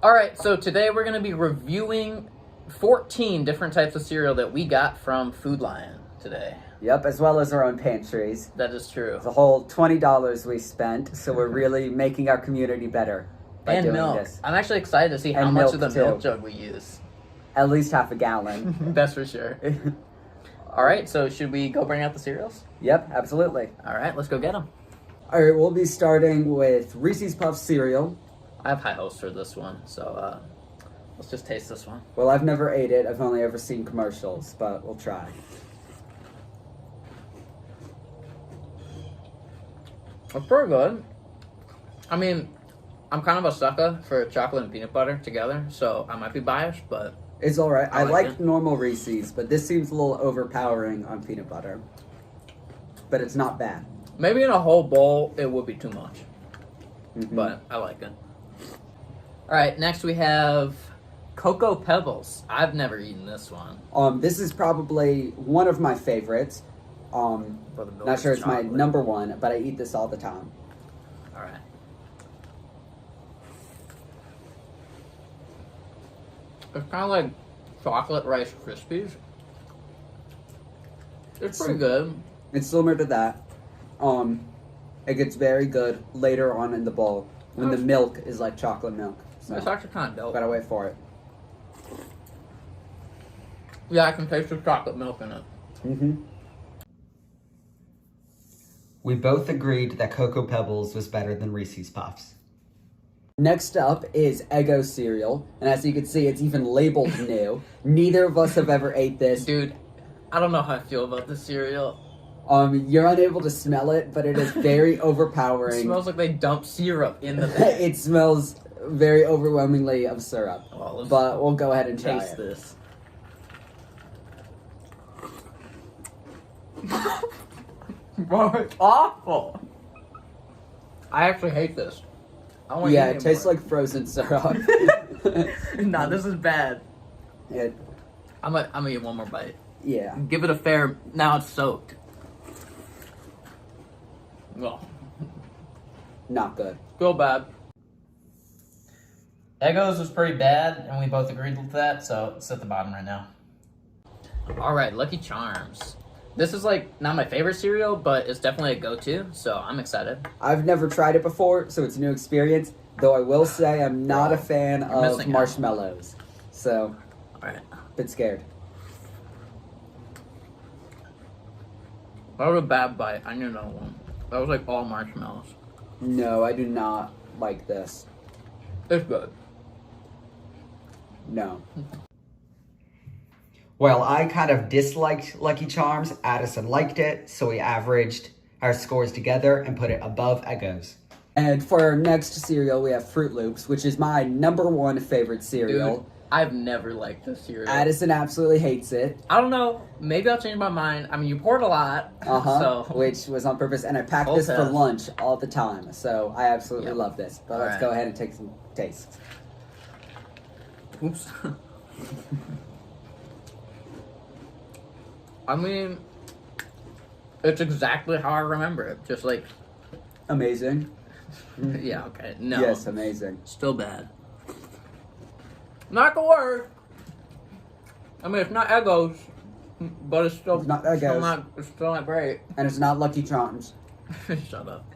All right, so today we're going to be reviewing 14 different types of cereal that we got from Food Lion today. Yep, as well as our own pantries. That is true. The whole $20 we spent, so we're really making our community better by and doing milk. this. I'm actually excited to see how And much of the milk, too. milk jug we use. At least half a gallon. That's for sure. All right, so should we go bring out the cereals? Yep, absolutely. All right, let's go get them. All right, we'll be starting with Reese's Puffs cereal. I have high hopes for this one, so let's just taste this one. Well, I've never ate it. I've only ever seen commercials, but we'll try. It's pretty good. I mean, I'm kind of a sucker for chocolate and peanut butter together, so I might be biased, but It's all right. I like like it. normal Reese's, but this seems a little overpowering on peanut butter. But it's not bad. maybe in a whole bowl it would be too much, Mhm. but I like it. All right, next we have Cocoa Pebbles. I've never eaten this one. This is probably one of my favorites. For the milk Not sure it's my chocolate. number one, but I eat this all the time. All right. It's kind of like chocolate Rice Krispies. It's pretty good. It's similar to that. It gets very good later on in the bowl when the milk is like chocolate milk. So It's actually kind of dope. gotta wait for it. Yeah, I can taste the chocolate milk in it. Mm-hmm. We both agreed that Cocoa Pebbles was better than Reese's Puffs. Next up is Eggo cereal, and as you can see, it's even labeled new. Neither of us have ever ate this. Dude, I don't know how I feel about this cereal. You're unable to smell it, but it is very It overpowering. smells like they dumped syrup in the bag. It smells very overwhelmingly of syrup. Well, let's But we'll go ahead and try taste it. this. Bro, it's awful. I actually hate this. I want Yeah, it tastes like frozen syrup. Nah, this is bad. It, I'm gonna eat one more bite. yeah. Give it a fair. Now it's soaked. Well, Not good. feel bad. Eggo's was pretty bad, and we both agreed with that, so it's at the bottom right now. All right, Lucky Charms. This is like not my favorite cereal, but it's definitely a go-to, so I'm excited. I've never tried it before, so it's a new experience. Though I will say I'm not a fan You're of missing out. marshmallows. So, All right, bit scared. that was a bad bite. I need another one. That was like all marshmallows. No, I do not like this. It's good. No. While I kind of disliked Lucky Charms, Addison liked it, so we averaged our scores together and put it above Eggo's. And for our next cereal, we have Fruit Loops, which is my number one favorite cereal. Dude, I've never liked this cereal. Addison absolutely hates it. I don't know. Maybe I'll change my mind. I mean, you poured a lot, so Which was on purpose, and I packed Full this for test. lunch all the time. So I absolutely Yep. love this. But let's Alright. go ahead and take some tastes. Oops. I mean, it's exactly how I remember it. Just like, Amazing. yeah, okay. No. Yes, amazing. Still bad. Not the worst. I mean, it's not Eggo's, but it's still, It's not still Eggo's. not, it's still not great. And it's not Lucky Charms. Shut up.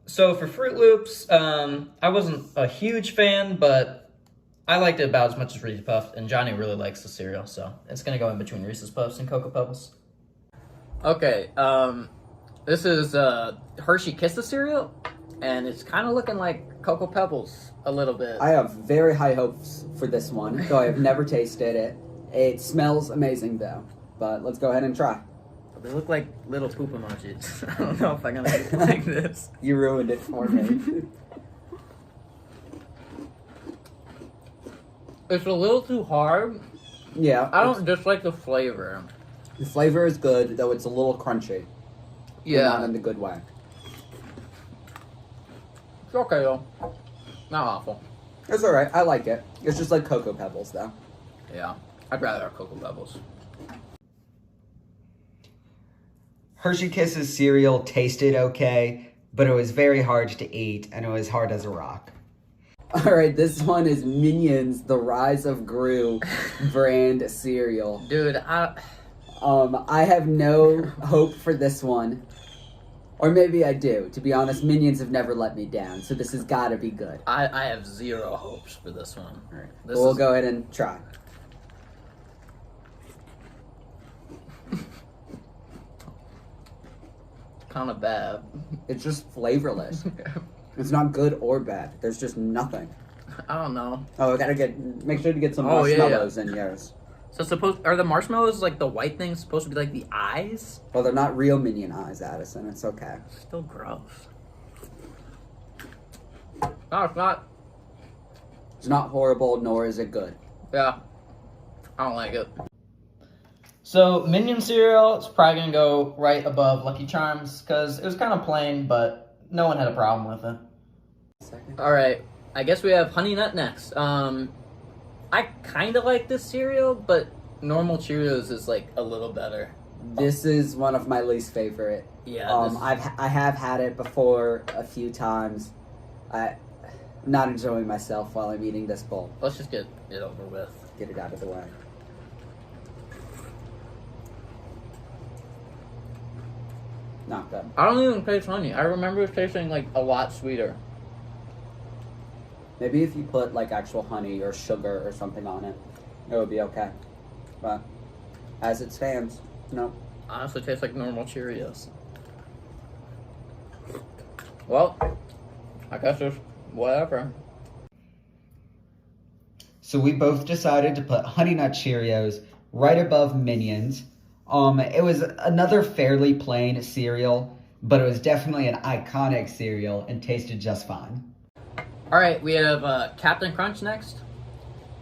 So for Fruit Loops, I wasn't a huge fan, but I liked it about as much as Reese's Puffs, and Johnny really likes the cereal, so it's gonna go in between Reese's Puffs and Cocoa Pebbles. Okay, this is Hershey Kisses cereal, and it's kind of looking like Cocoa Pebbles a little bit. I have very high hopes for this one, though I have never tasted it. It smells amazing, though. But let's go ahead and try. They look like little poop emojis. I don't know if I'm gonna eat like this. You ruined it for me. It's a little too hard. Yeah. I don't dislike the flavor. The flavor is good, though it's a little crunchy. But not Yeah, in the good way. it's okay though. Not awful. It's alright. I like it. It's just like Cocoa Pebbles, though. Yeah, I'd rather have Cocoa Pebbles. Hershey Kisses cereal tasted okay, but it was very hard to eat, and it was hard as a rock. All right, this one is Minions: The Rise of Gru brand cereal. Dude, I have no hope for this one. Or maybe I do. To be honest, Minions have never let me down, so this has got to be good. I have zero hopes for this one. All right, This we'll is- go ahead and try. Kind of bad. It's just flavorless. It's not good or bad. There's just nothing. I don't know. Oh, I gotta make sure to get some Oh, yeah, marshmallows in yours. So are the marshmallows like the white things supposed to be like the eyes? Well, they're not real Minion eyes, Addison. It's okay. Still gross. No, it's not. It's not horrible, nor is it good. Yeah. I don't like it. So Minion cereal is probably gonna go right above Lucky Charms because it was kind of plain, but no one had a problem with it. Alright. I guess we have Honey Nut next. I kind of like this cereal, but normal Cheerios is like a little better. This is one of my least favorite. Yeah. I have had it before a few times. I'm not enjoying myself while I'm eating this bowl. Let's just get it over with. Get it out of the way. Not good. I don't even taste honey. I remember it tasting like a lot sweeter. Maybe if you put like actual honey or sugar or something on it, it would be okay. But as it stands, no. Honestly, tastes like normal Cheerios. Well, I guess it's whatever. So we both decided to put Honey Nut Cheerios right above Minions. It was another fairly plain cereal, but it was definitely an iconic cereal and tasted just fine. Alright, we have Captain Crunch next.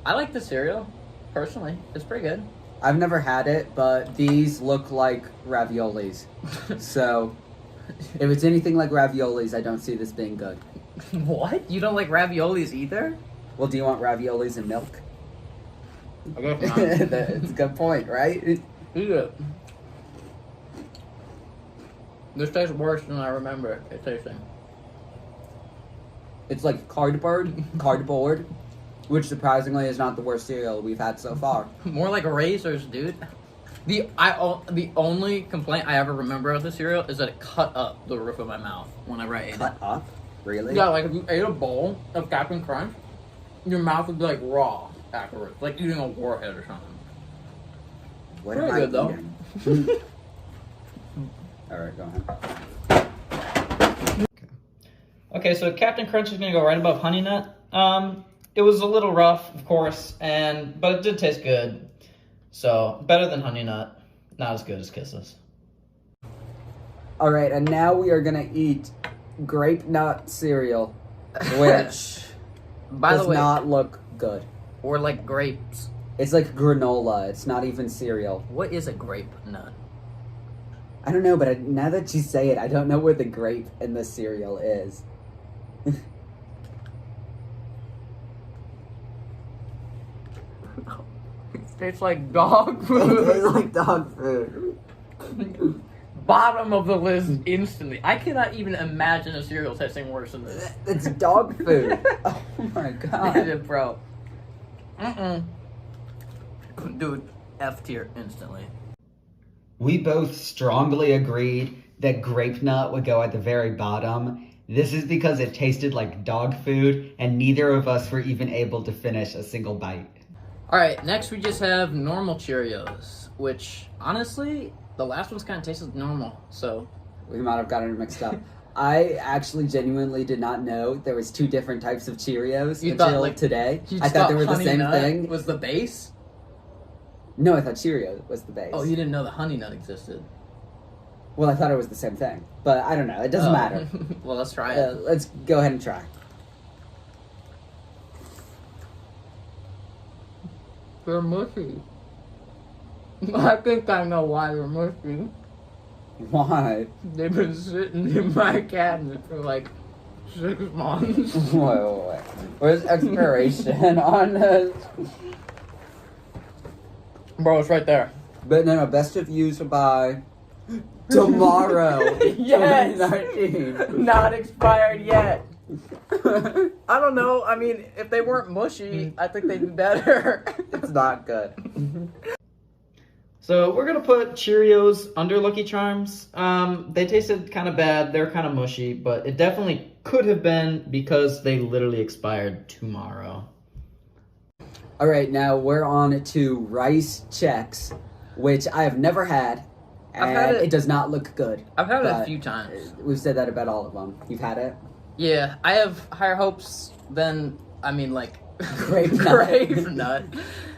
I like the cereal, personally. It's pretty good. I've never had it, but these look like raviolis. So if it's anything like raviolis, I don't see this being good. What? You don't like raviolis either? Well, do you want raviolis and milk? I guess not. That's a good point, right? Eat it. This tastes worse than I remember it tasting. It's like cardboard, which surprisingly is not the worst cereal we've had so far. More like razors, dude. The only complaint I ever remember of the cereal is that it cut up the roof of my mouth whenever I ate it. Cut up? Really? Yeah, like if you ate a bowl of Captain Crunch, your mouth would be like raw afterwards, like eating a warhead or something. What Pretty am I good, though. eating? All right, go ahead. Okay, so Captain Crunch is gonna go right above Honey Nut. It was a little rough, of course, but it did taste good. So better than Honey Nut, not as good as Kisses. All right, and now we are gonna eat grape nut cereal, which By does the way, not look good. or like grapes. It's like granola. It's not even cereal. What is a grape nut? I don't know, but now that you say it, I don't know where the grape in the cereal is. It tastes like dog It's food. like dog food. Bottom of the list instantly. I cannot even imagine a cereal tasting worse than this. It's dog food. Oh my god. Bro. Dude, F tier instantly. We both strongly agreed that grape nut would go at the very bottom. This is because it tasted like dog food, and neither of us were even able to finish a single bite. Alright, next we just have normal Cheerios, which, honestly, the last one's kind of tasted normal, so... We might have gotten it mixed up. I actually genuinely did not know there was two different types of Cheerios You until thought, like, today. You I just thought they were the Honey same Nut thing. was the base? No, I thought Cheerio was the base. Oh, you didn't know the Honey Nut existed. Well, I thought it was the same thing. But I don't know. It doesn't Oh. matter. Well, let's try it. Let's go ahead and try. They're mushy. I think I know why they're mushy. Why? They've been sitting in my cabinet for like 6 months. Wait. Where's expiration on this? Bro, it's right there. But no, best of use by tomorrow. Yes. 2019. Not expired yet. I don't know. I mean, if they weren't mushy, I think they'd be better. It's not good. So we're gonna put Cheerios under Lucky Charms. They tasted kind of bad. They're kind of mushy, but it definitely could have been because they literally expired tomorrow. All right, now we're on to Rice Chex, which I have never had, and I've had it. it does not look good. I've had it a but few times. We've said that about all of them. You've had it? Yeah, I have higher hopes than, I mean, like, Grape nut. grape nut.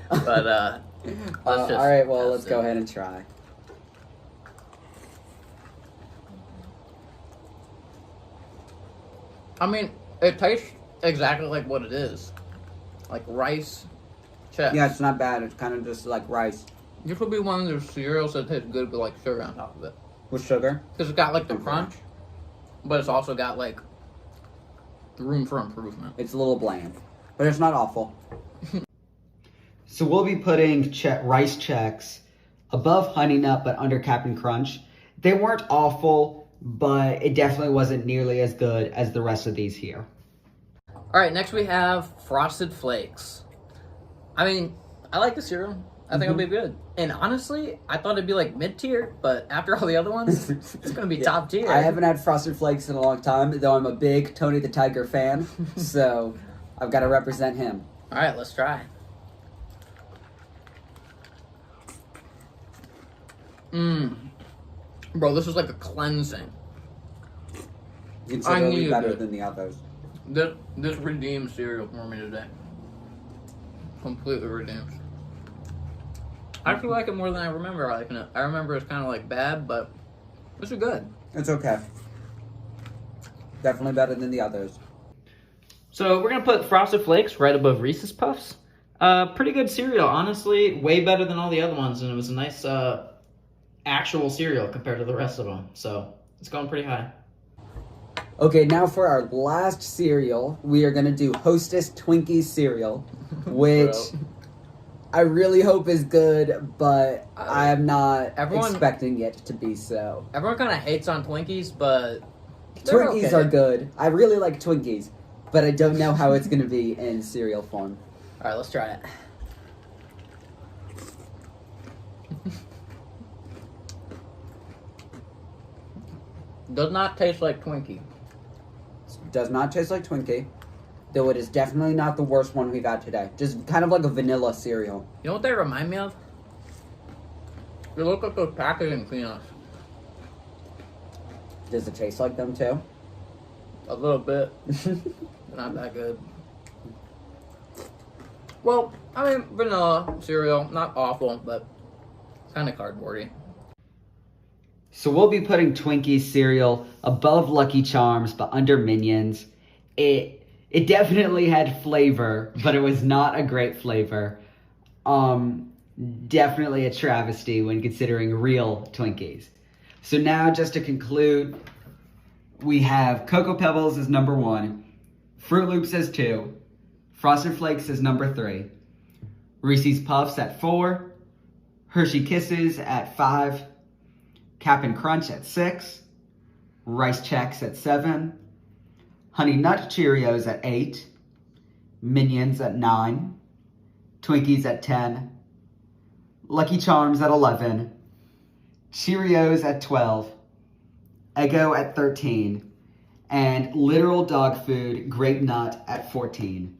But, All right, well, let's go ahead and try. I mean, it tastes exactly like what it is. Like rice Chex. Yeah, it's not bad. It's kind of just like rice This would be one of those cereals that tastes good with, like, sugar on top of it. with sugar. Because it's got, like, the Okay. crunch, but it's also got, like, room for improvement. It's a little bland, but it's not awful. So we'll be putting Rice Chex above Honey Nut, but under Cap'n Crunch. They weren't awful, but it definitely wasn't nearly as good as the rest of these here. All right, next we have Frosted Flakes. I mean, I like the cereal. I think it'll be good. And honestly, I thought it'd be like mid-tier, but after all the other ones, it's gonna be top tier. I haven't had Frosted Flakes in a long time, though I'm a big Tony the Tiger fan, so I've got to represent him. All right, let's try. Bro, this is like a cleansing. You can I say they'll be needed better it. than the others. This redeems cereal for me today. Completely redeems. I actually like it more than I remember liking it. I remember it's kind of like bad, but this is good. It's okay. Definitely better than the others. So we're gonna put Frosted Flakes right above Reese's Puffs. Pretty good cereal, honestly. Way better than all the other ones, and it was a nice actual cereal compared to the rest of them. So it's going pretty high. Okay, now for our last cereal, we are going to do Hostess Twinkies cereal, which I really hope is good, but I am not expecting it to be so. Everyone kind of hates on Twinkies, but they're Twinkies okay. are good. I really like Twinkies, but I don't know how it's going to be in cereal form. All right, let's try it. Does not taste like Twinkie. Does not taste like Twinkie, though it is definitely not the worst one we got today. Just kind of like a vanilla cereal. You know what they remind me of? They look like those packaging peanuts. Does it taste like them too? A little bit. Not that good. Well, I mean, vanilla cereal, not awful, but kind of cardboardy. So we'll be putting Twinkies cereal above Lucky Charms, but under Minions. It definitely had flavor, but it was not a great flavor. Definitely a travesty when considering real Twinkies. So now, just to conclude, we have Cocoa Pebbles as number 1, Fruit Loops as 2, Frosted Flakes as number 3, Reese's Puffs at 4, Hershey Kisses at 5, Cap'n Crunch at 6, Rice Chex at 7, Honey Nut Cheerios at 8, Minions at 9, Twinkies at 10, Lucky Charms at 11, Cheerios at 12, Eggo at 13, and literal dog food Grape Nut at 14.